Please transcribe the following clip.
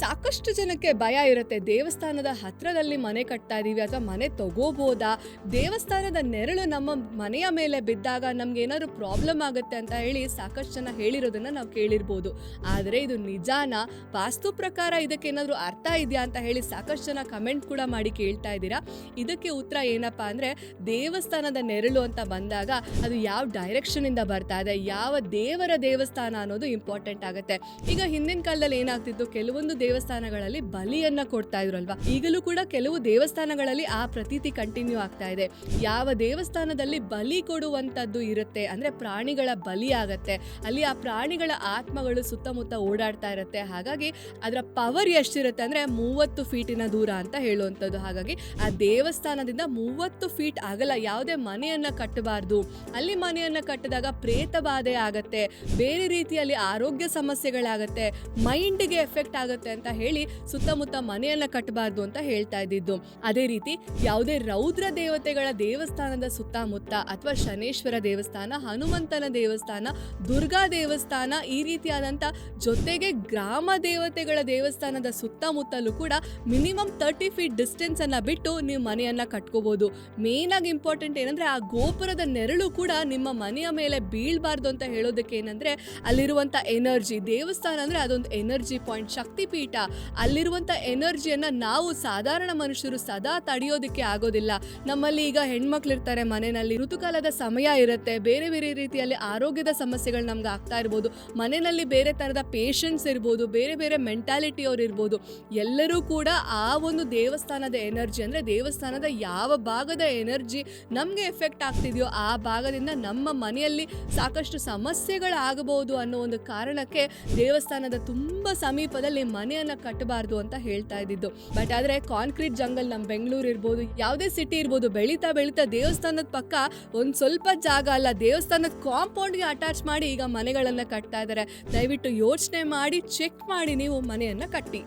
ಸಾಕಷ್ಟು ಜನಕ್ಕೆ ಭಯ ಇರುತ್ತೆ, ದೇವಸ್ಥಾನದ ಹತ್ರದಲ್ಲಿ ಮನೆ ಕಟ್ತಾ ಇದೀವಿ ಅಥವಾ ಮನೆ ತಗೋಬೋದಾ, ದೇವಸ್ಥಾನದ ನೆರಳು ನಮ್ಮ ಮನೆಯ ಮೇಲೆ ಬಿದ್ದಾಗ ನಮ್ಗೆ ಏನಾದ್ರು ಪ್ರಾಬ್ಲಮ್ ಆಗುತ್ತೆ ಅಂತ ಹೇಳಿ ಸಾಕಷ್ಟು ಜನ ಹೇಳಿರೋದನ್ನ ನಾವು ಕೇಳಿರ್ಬೋದು. ಆದರೆ ಇದು ನಿಜಾನ, ವಾಸ್ತು ಪ್ರಕಾರ ಇದಕ್ಕೆ ಏನಾದ್ರು ಅರ್ಥ ಇದೆಯಾ ಅಂತ ಹೇಳಿ ಸಾಕಷ್ಟು ಜನ ಕಮೆಂಟ್ ಕೂಡ ಮಾಡಿ ಕೇಳ್ತಾ ಇದ್ದೀರಾ. ಇದಕ್ಕೆ ಉತ್ತರ ಏನಪ್ಪಾ ಅಂದ್ರೆ, ದೇವಸ್ಥಾನದ ನೆರಳು ಅಂತ ಬಂದಾಗ ಅದು ಯಾವ ಡೈರೆಕ್ಷನ್ ಇಂದ ಬರ್ತಾ ಇದೆ, ಯಾವ ದೇವರ ದೇವಸ್ಥಾನ ಅನ್ನೋದು ಇಂಪಾರ್ಟೆಂಟ್ ಆಗುತ್ತೆ. ಈಗ ಹಿಂದಿನ ಕಾಲದಲ್ಲಿ ಏನಾಗ್ತಿತ್ತು, ಕೆಲವೊಂದು ದೇವಸ್ಥಾನಗಳಲ್ಲಿ ಬಲಿಯನ್ನ ಕೊಡ್ತಾ ಇದ್ರಲ್ವಾ, ಈಗಲೂ ಕೂಡ ಕೆಲವು ದೇವಸ್ಥಾನಗಳಲ್ಲಿ ಆ ಪ್ರತೀತಿ ಕಂಟಿನ್ಯೂ ಆಗ್ತಾ ಇದೆ. ಯಾವ ದೇವಸ್ಥಾನದಲ್ಲಿ ಬಲಿ ಕೊಡುವಂತದ್ದು ಇರುತ್ತೆ ಅಂದ್ರೆ ಪ್ರಾಣಿಗಳ ಬಲಿ ಆಗತ್ತೆ, ಅಲ್ಲಿ ಆ ಪ್ರಾಣಿಗಳ ಆತ್ಮಗಳು ಸುತ್ತಮುತ್ತ ಓಡಾಡ್ತಾ ಇರುತ್ತೆ. ಹಾಗಾಗಿ ಅದರ ಪವರ್ ಎಷ್ಟಿರುತ್ತೆ ಅಂದ್ರೆ 30 ಫೀಟಿನ ದೂರ ಅಂತ ಹೇಳುವಂಥದ್ದು. ಹಾಗಾಗಿ ಆ ದೇವಸ್ಥಾನದಿಂದ 30 ಫೀಟ್ ಅಗಲ ಯಾವುದೇ ಮನೆಯನ್ನ ಕಟ್ಟಬಾರ್ದು. ಅಲ್ಲಿ ಮನೆಯನ್ನ ಕಟ್ಟಿದಾಗ ಪ್ರೇತ ಬಾಧೆ ಆಗತ್ತೆ, ಬೇರೆ ರೀತಿಯಲ್ಲಿ ಆರೋಗ್ಯ ಸಮಸ್ಯೆಗಳಾಗತ್ತೆ, ಮೈಂಡ್ಗೆ ಎಫೆಕ್ಟ್ ಆಗುತ್ತೆ ಅಂತ ಹೇಳಿ ಸುತ್ತಮುತ್ತ ಮನೆಯನ್ನ ಕಟ್ಟಬಾರ್ದು ಅಂತ ಹೇಳ್ತಾ ಇದ್ದಿದ್ದು. ಅದೇ ರೀತಿ ಯಾವುದೇ ರೌದ್ರ ದೇವತೆಗಳ ದೇವಸ್ಥಾನದ ಸುತ್ತಮುತ್ತ ಅಥವಾ ಶನೇಶ್ವರ ದೇವಸ್ಥಾನ, ಹನುಮಂತನ ದೇವಸ್ಥಾನ, ದುರ್ಗಾ ದೇವಸ್ಥಾನ, ಈ ರೀತಿಯಾದಂಥ ಜೊತೆಗೆ ಗ್ರಾಮ ದೇವತೆಗಳ ದೇವಸ್ಥಾನದ ಸುತ್ತಮುತ್ತಲೂ ಕೂಡ ಮಿನಿಮಮ್ 30 ಫೀಟ್ ಡಿಸ್ಟೆನ್ಸ್ ಅನ್ನ ಬಿಟ್ಟು ನೀವು ಮನೆಯನ್ನ ಕಟ್ಕೋಬಹುದು. ಮೇನ್ ಆಗಿ ಇಂಪಾರ್ಟೆಂಟ್ ಏನಂದ್ರೆ, ಆ ಗೋಪುರದ ನೆರಳು ಕೂಡ ನಿಮ್ಮ ಮನೆಯ ಮೇಲೆ ಬೀಳ್ಬಾರ್ದು ಅಂತ ಹೇಳೋದಕ್ಕೆ ಏನಂದ್ರೆ, ಅಲ್ಲಿರುವಂತ ಎನರ್ಜಿ, ದೇವಸ್ಥಾನ ಅಂದ್ರೆ ಅದೊಂದು ಎನರ್ಜಿ ಪಾಯಿಂಟ್, ಶಕ್ತಿ ಪೀಠ. ಅಲ್ಲಿರುವಂತ ಎನರ್ಜಿಯನ್ನ ನಾವು ಸಾಧಾರಣ ಮನುಷ್ಯರು ಸದಾ ತಡೆಯೋದಕ್ಕೆ ಆಗೋದಿಲ್ಲ. ನಮ್ಮಲ್ಲಿ ಈಗ ಹೆಣ್ಮಕ್ಳು ಇರ್ತಾರೆ, ಮನೆಯಲ್ಲಿ ಋತುಕಾಲದ ಸಮಯ ಇರುತ್ತೆ, ಬೇರೆ ಬೇರೆ ರೀತಿಯಲ್ಲಿ ಆರೋಗ್ಯದ ಸಮಸ್ಯೆಗಳು ನಮ್ಗೆ ಆಗ್ತಾ ಇರ್ಬೋದು, ಮನೆಯಲ್ಲಿ ಬೇರೆ ತರದ ಪೇಷಂಟ್ಸ್ ಇರ್ಬೋದು, ಬೇರೆ ಬೇರೆ ಮೆಂಟಾಲಿಟಿ ಅವ್ರು ಇರ್ಬೋದು. ಎಲ್ಲರೂ ಕೂಡ ಆ ಒಂದು ದೇವಸ್ಥಾನದ ಎನರ್ಜಿ ಅಂದ್ರೆ ದೇವಸ್ಥಾನದ ಯಾವ ಭಾಗದ ಎನರ್ಜಿ ನಮ್ಗೆ ಎಫೆಕ್ಟ್ ಆಗ್ತಿದೆಯೋ ಆ ಭಾಗದಿಂದ ನಮ್ಮ ಮನೆಯಲ್ಲಿ ಸಾಕಷ್ಟು ಸಮಸ್ಯೆಗಳಾಗಬಹುದು ಅನ್ನೋ ಒಂದು ಕಾರಣಕ್ಕೆ ದೇವಸ್ಥಾನದ ತುಂಬಾ ಸಮೀಪದಲ್ಲಿ ಮನೆಯನ್ನ ಕಟ್ಟಬಾರ್ದು ಅಂತ ಹೇಳ್ತಾ ಇದ್ದಿದ್ದು. ಬಟ್ ಆದ್ರೆ ಕಾಂಕ್ರೀಟ್ ಜಂಗಲ್, ನಮ್ಮ ಬೆಂಗಳೂರು ಇರ್ಬೋದು, ಯಾವುದೇ ಸಿಟಿ ಇರ್ಬೋದು, ಬೆಳೀತಾ ಬೆಳೀತಾ ದೇವಸ್ಥಾನದ ಪಕ್ಕ ಒಂದ್ ಸ್ವಲ್ಪ ಜಾಗ ಅಲ್ಲ, ದೇವಸ್ಥಾನದ ಕಾಂಪೌಂಡ್ಗೆ ಅಟ್ಯಾಚ್ ಮಾಡಿ ಈಗ ಮನೆಗಳನ್ನ ಕಟ್ತಾ ಇದ್ದಾರೆ. ದಯವಿಟ್ಟು ಯೋಚನೆ ಮಾಡಿ, ಚೆಕ್ ಮಾಡಿ ನೀವು ಮನೆಯನ್ನ ಕಟ್ಟಿ.